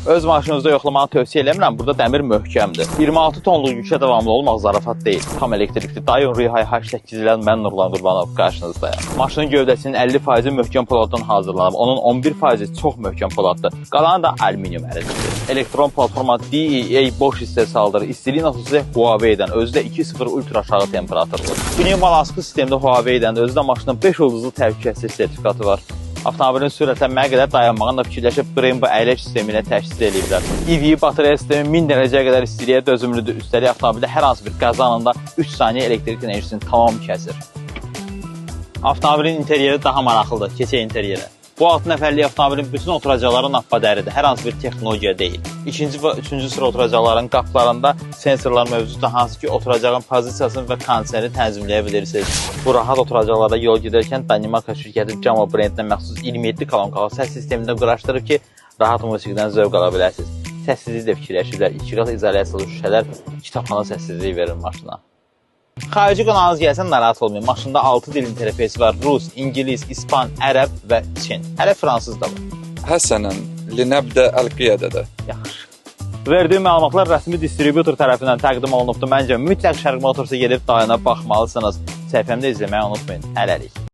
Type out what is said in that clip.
Öz maşınınızda yoxlamağı tövsiyə eləmirəm, burada dəmir möhkəmdir. 26 tonluq yükə davamlı olmaq zarafat deyil. Tam elektrikli Dayon Rihai H8 ilə mən Nurlan Qurbanov qarşınızdayım. Maşının gövdəsinin 50% möhkəm poladdan hazırlanıb, onun 11% çox möhkəm poladdır. Qalanı da alüminium ərizidir. Elektron platforma DEA boş istehsaldır. İstiliyin asısı Huawei-dən, özü də 2.0 ultra aşağı temperaturlu. Pneumatik sistemdə Huawei-dən, özü də maşının 5 ulduzlu təhlükəsizlik sertifikatı var. Avtomobilin sürətlənməyə qədər dayanmağını da fikirləşib Brembo əyləc sistemi ilə təchiz ediblər. EV batarya sistemi 1000 dərəcəyə qədər istiliyə dözümlüdür. Üstəlik avtomobildə hər hansı bir qəza anında 3 saniyə elektrik enerjisini tamam kəsir. Avtomobilin interyeri daha maraqlıdır. Keçək interyerə. Bu 6 nəfərlik avtomobilin bütün oturacaqları nappa dəridir. Hər hansı bir texnologiya deyil. İkinci və üçüncü sıra oturacaqların qapılarında sensorlar mövcuddur, hansı ki oturacağın pozisiyasını və kondisioneri tənzimləyə bilirsiniz. Bu rahat oturacaqlarda yol gedərkən Danimarka şirkəti Jamo brendinə məxsus 27 kolonkalı səs sistemində quraşdırıb ki, rahat musiqidən zövq ala biləsiniz. Səssizliyi də fikirləşirlər. 2 qat izolyasiyalı şüşələr kitabxana səssizliyi verir maşına. Xarici qonağınız gəlsən narahat olmayın. Maşında 6 dil interfeysi var. Rus, İngilis, İspan, Ərəb və Çin. Hələ fransız da var. Həsənən, linəbdə əl-qiyədədə. Yaxşı. Verdiyim məlumatlar rəsmi distributor tərəfindən təqdim olunubdur. Məncə mütləq Şərq Motorsa gedib dayana baxmalısınız. Səhifəmdə izləməyi unutmayın. Hələlik.